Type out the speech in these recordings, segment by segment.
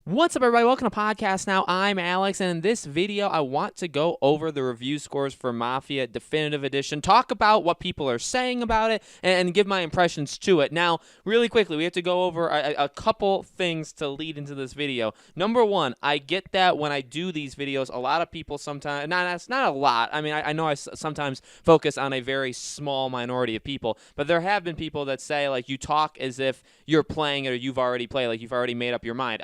What's up, everybody? Welcome to Podcast Now. I'm Alex, and in this video, I want to go over the review scores for Mafia Definitive Edition, talk about what people are saying about it, and give my impressions to it. Now, really quickly, we have to go over a couple things to lead into this video. Number one, I get that when I do these videos, a lot of people sometimes, that's not a lot. I mean, I know I sometimes focus on a very small minority of people, but there have been people that say, like, you talk as if you're playing it or you've already played, like you've already made up your mind.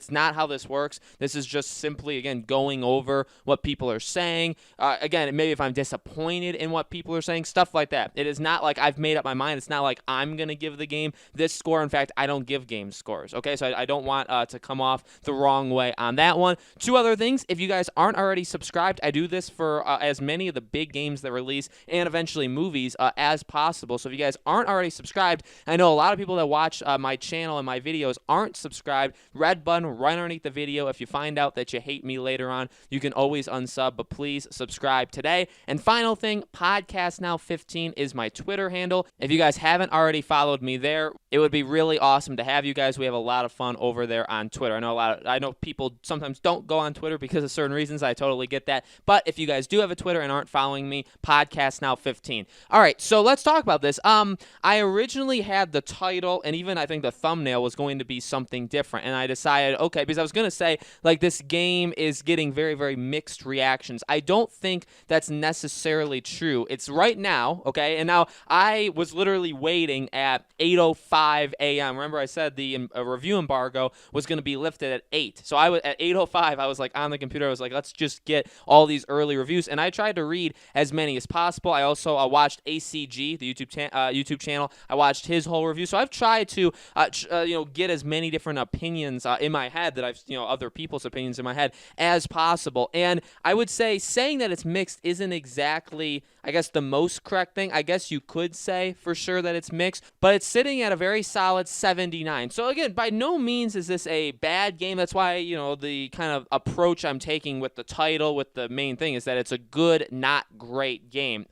It's not how this works. This is just simply, again, going over what people are saying. Again, maybe if I'm disappointed in what people are saying, stuff like that. It is not like I've made up my mind. It's not like I'm going to give the game this score. In fact, I don't give game scores, okay? So I don't want to come off the wrong way on that one. Two other things. If you guys aren't already subscribed, I do this for as many of the big games that release and eventually movies as possible. So if you guys aren't already subscribed, I know a lot of people that watch my channel and my videos aren't subscribed. Red button right underneath the video. If you find out that you hate me later on, you can always unsub, but please subscribe today. And final thing, Podcast Now 15 is my Twitter handle. If you guys haven't already followed me there, it would be really awesome to have you guys. We have a lot of fun over there on Twitter. I know people sometimes don't go on Twitter because of certain reasons. I totally get that. But if you guys do have a Twitter and aren't following me, Podcast Now 15. All right, so let's talk about this. I originally had the title, and even I think the thumbnail was going to be something different, and I decided, okay, because I was going to say, like, this game is getting very, very mixed reactions. I don't think that's necessarily true. It's right now, okay, and now I was literally waiting at 8:05 a.m. Remember I said the review embargo was going to be lifted at 8. So I was at 8:05, I was like on the computer, I was like, let's just get all these early reviews, and I tried to read as many as possible. I also watched ACG, the YouTube channel. I watched his whole review, so I've tried to get as many different opinions in my head that I've other people's opinions in my head as possible. And I would say saying that it's mixed isn't exactly, I guess, the most correct thing. I guess you could say for sure that it's mixed, but it's sitting at a very solid 79. So again, by no means is this a bad game. That's why, the kind of approach I'm taking with the title, with the main thing, is that it's a good, not great game.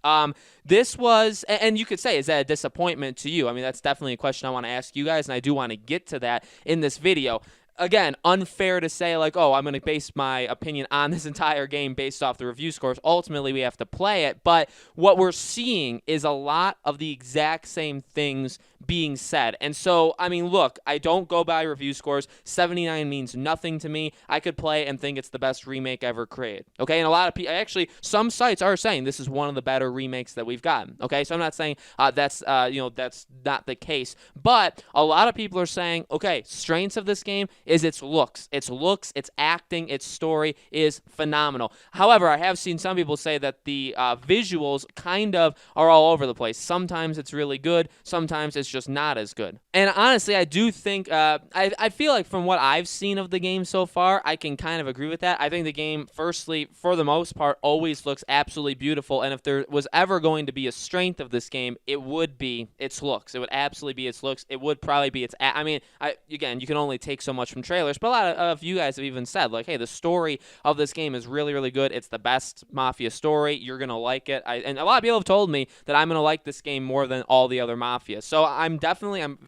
This was, and you could say, is that a disappointment to you? I mean, that's definitely a question I want to ask you guys, and I do want to get to that in this video. Again, unfair to say, like, oh, I'm going to base my opinion on this entire game based off the review scores. Ultimately, we have to play it. But what we're seeing is a lot of the exact same things being said. And so, I mean, look, I don't go by review scores. 79 means nothing to me. I could play and think it's the best remake ever created. Okay, and a lot of people, actually, some sites are saying this is one of the better remakes that we've gotten. Okay, so I'm not saying that's not the case. But a lot of people are saying, okay, strengths of this game is its looks, its acting, its story is phenomenal. However, I have seen some people say that the visuals kind of are all over the place. Sometimes it's really good, sometimes it's just not as good. And honestly, I do think, I feel like from what I've seen of the game so far, I can kind of agree with that. I think the game, firstly, for the most part, always looks absolutely beautiful, and if there was ever going to be a strength of this game, it would be its looks. It would absolutely be its looks. It would probably be its, again, you can only take so much from trailers, but a lot of you guys have even said, like, hey, the story of this game is really, really good. It's the best Mafia story. You're going to like it. And a lot of people have told me that I'm going to like this game more than all the other Mafia. So I'm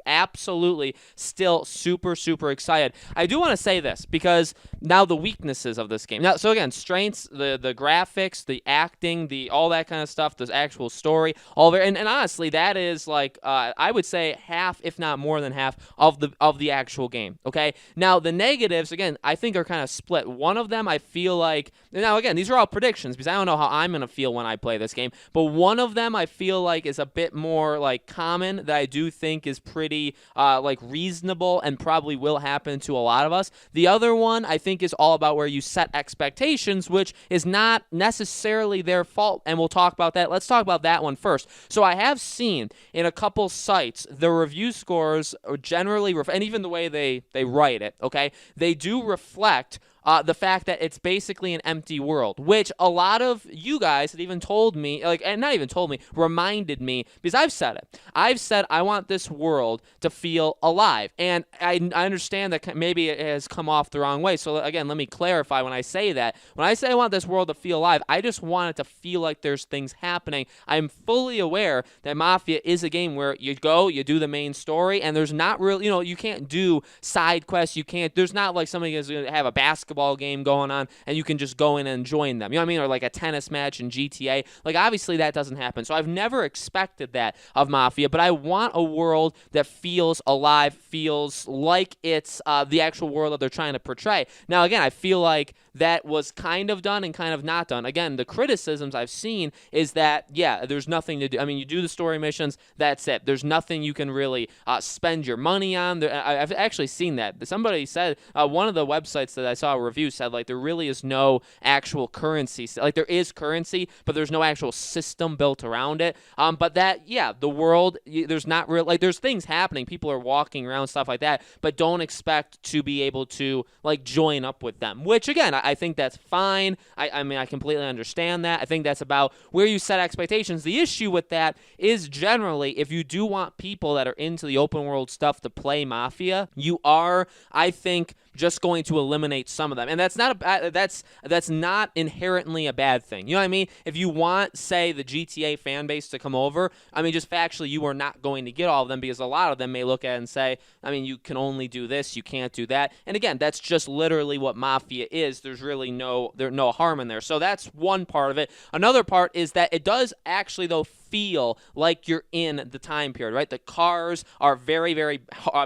absolutely still super, super excited. I do want to say this, because now the weaknesses of this game. Now, so again, strengths, the graphics, the acting, all that kind of stuff, the actual story, all there. And honestly, that is like, I would say half, if not more than half, of the actual game. Okay? Now, the negatives, again, I think are kind of split. One of them, I feel like, now again, these are all predictions because I don't know how I'm going to feel when I play this game, but one of them I feel like is a bit more like common that I do think is pretty like reasonable and probably will happen to a lot of us. The other one I think is all about where you set expectations, which is not necessarily their fault, and we'll talk about that. Let's talk about that one first. So I have seen in a couple sites the review scores are generally, and even the way they write it, okay, they do reflect the fact that it's basically an empty world, which a lot of you guys had even told me, like, and not even told me, reminded me, because I've said it. I've said I want this world to feel alive, and I understand that maybe it has come off the wrong way. So again, let me clarify when I say that. When I say I want this world to feel alive, I just want it to feel like there's things happening. I'm fully aware that Mafia is a game where you go, you do the main story, and there's not really, you can't do side quests. There's not like somebody is going to have a basketball game going on and you can just go in and join them. You know what I mean? Or like a tennis match in GTA. Like, obviously that doesn't happen. So I've never expected that of Mafia, but I want a world that feels alive, feels like it's the actual world that they're trying to portray. Now, again, I feel like that was kind of done and kind of not done. Again, the criticisms I've seen is that, yeah, there's nothing to do. I mean, you do the story missions, that's it. There's nothing you can really spend your money on. I've actually seen that. Somebody said, one of the websites that I saw a review said, like, there really is no actual currency. Like, there is currency, but there's no actual system built around it. But that, yeah, the world, there's not real, like, there's things happening. People are walking around, stuff like that, but don't expect to be able to, like, join up with them, which, again, I think that's fine. I mean, I completely understand that. I think that's about where you set expectations. The issue with that is generally, if you do want people that are into the open world stuff to play Mafia, you are, I think, just going to eliminate some of them. And that's not that's not inherently a bad thing. You know what I mean? If you want, say, the GTA fan base to come over, I mean, just factually, you are not going to get all of them, because a lot of them may look at it and say, I mean, you can only do this, you can't do that. And again, that's just literally what Mafia is. There's really no harm in there. So that's one part of it. Another part is that it does actually, though, feel like you're in the time period, right? The cars are very, very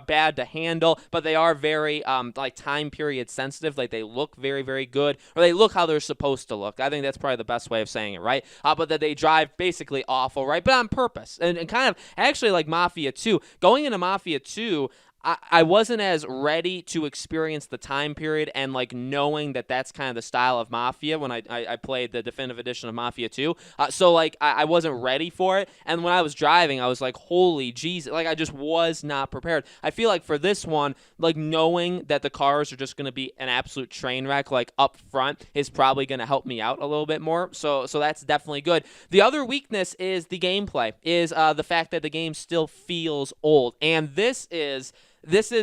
bad to handle, but they are very like time period sensitive. Like, they look very, very good, or they look how they're supposed to look. I think that's probably the best way of saying it, right? But that they drive basically awful, right? But on purpose, and kind of actually like Mafia 2. Going into Mafia 2, I wasn't as ready to experience the time period and, like, knowing that that's kind of the style of Mafia when I played the definitive edition of Mafia 2. So, like, I wasn't ready for it. And when I was driving, I was like, holy Jesus. Like, I just was not prepared. I feel like for this one, like, knowing that the cars are just going to be an absolute train wreck, like, up front is probably going to help me out a little bit more. So that's definitely good. The other weakness is the gameplay, is the fact that the game still feels old. And this is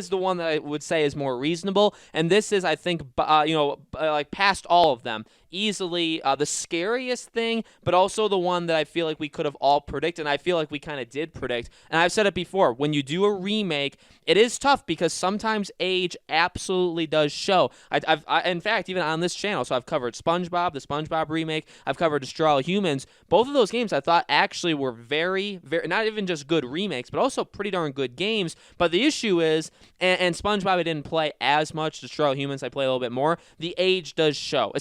the one that I would say is more reasonable, and this is, I think, like, past all of them, easily the scariest thing, but also the one that I feel like we could have all predicted, and I feel like we kind of did predict. And I've said it before, when you do a remake, it is tough because sometimes age absolutely does show. I've in fact, even on this channel, so I've covered SpongeBob, the SpongeBob remake, I've covered Destroy All Humans. Both of those games I thought actually were very, very, not even just good remakes, but also pretty darn good games. But the issue is, and SpongeBob I didn't play as much, Destroy All Humans I play a little bit more, the age does show.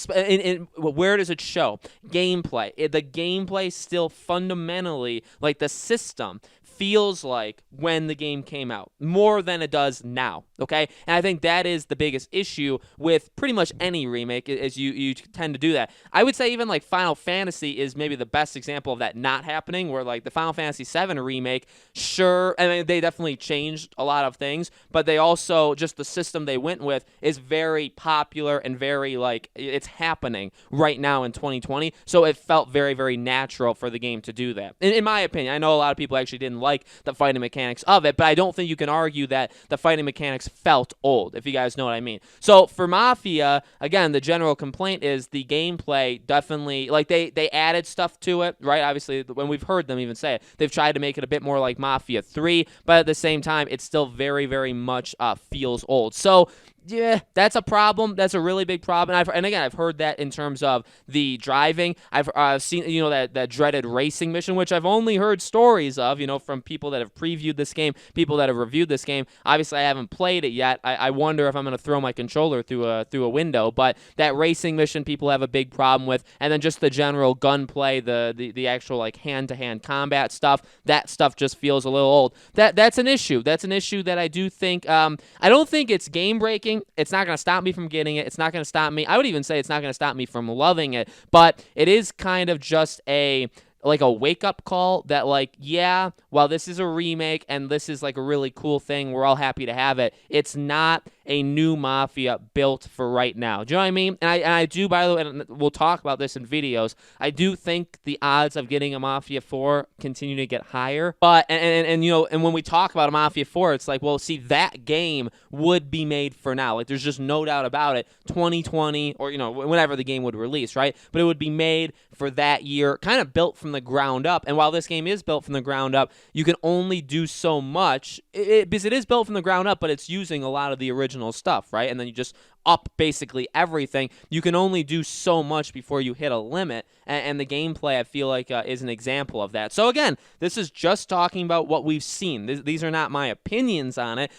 Where does it show? Gameplay. The gameplay still fundamentally, like, the system feels like when the game came out, more than it does now, okay? And I think that is the biggest issue with pretty much any remake, is you tend to do that. I would say even, like, Final Fantasy is maybe the best example of that not happening, where, like, the Final Fantasy VII remake, sure, I mean, they definitely changed a lot of things, but they also, just the system they went with is very popular and very, like, it's happening right now in 2020, so it felt very, very natural for the game to do that. In my opinion, I know a lot of people actually didn't like the fighting mechanics of it, but I don't think you can argue that the fighting mechanics felt old, if you guys know what I mean. So for Mafia, again, the general complaint is the gameplay definitely, like, they added stuff to it, right? Obviously, when we've heard them even say it, they've tried to make it a bit more like Mafia 3, but at the same time, it still very, very much feels old. So yeah, that's a problem. That's a really big problem. And again, I've heard that in terms of the driving. I've seen, that dreaded racing mission, which I've only heard stories of, from people that have previewed this game, people that have reviewed this game. Obviously, I haven't played it yet. I wonder if I'm going to throw my controller through a window. But that racing mission, people have a big problem with. And then just the general gunplay, the actual, like, hand-to-hand combat stuff, that stuff just feels a little old. That's an issue. That's an issue that I do think, I don't think it's game-breaking. It's not going to stop me from getting it. It's not going to stop me. I would even say it's not going to stop me from loving it. But it is kind of just a wake-up call that, like, yeah, while this is a remake and this is, like, a really cool thing, we're all happy to have it, it's not a new Mafia built for right now. Do you know what I mean? And I do, by the way, and we'll talk about this in videos, I do think the odds of getting a Mafia 4 continue to get higher. But, and you know, and when we talk about a Mafia 4, it's like, well, see, that game would be made for now. Like, there's just no doubt about it. 2020, or, you know, whenever the game would release, right? But it would be made for that year, kind of built from the ground up. And while this game is built from the ground up, you can only do so much because it is built from the ground up, but it's using a lot of the original stuff, right? And then you just up basically everything. You can only do so much before you hit a limit, and the gameplay, I feel like, is an example of that. So again, this is just talking about what we've seen. These are not my opinions on it.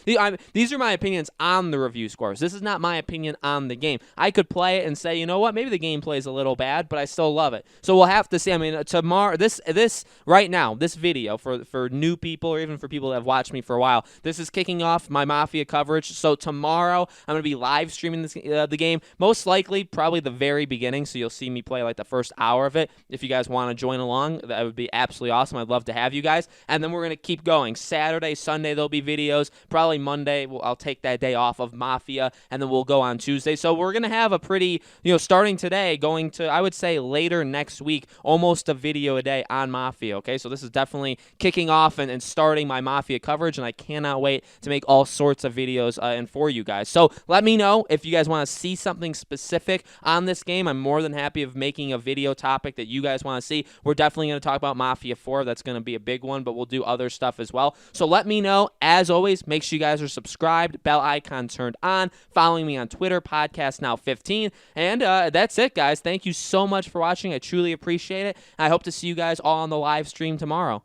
These are my opinions on the review scores. This is not my opinion on the game. I could play it and say, you know what, maybe the gameplay is a little bad, but I still love it. So we'll have to see. I mean, tomorrow, this right now, this video for new people, or even for people that have watched me for a while, this is kicking off my Mafia coverage. So tomorrow, I'm going to be live streaming the game, most likely probably the very beginning, so you'll see me play like the first hour of it. If you guys want to join along, that would be absolutely awesome. I'd love to have you guys. And then we're going to keep going. Saturday, Sunday, there'll be videos. Probably Monday, I'll take that day off of Mafia, and then we'll go on Tuesday. So we're going to have a pretty, you know, starting today, going to, I would say, later next week, almost a video a day on Mafia, okay? So this is definitely kicking off and starting my Mafia coverage, and I cannot wait to make all sorts of videos and for you guys. So let me know if you guys want to see something specific on this game. I'm more than happy of making a video topic that you guys want to see. We're definitely going to talk about Mafia 4. That's going to be a big one, but we'll do other stuff as well. So let me know. As always, make sure you guys are subscribed, bell icon turned on, following me on Twitter, Podcast Now 15. And that's it, guys. Thank you so much for watching. I truly appreciate it. I hope to see you guys all on the live stream tomorrow.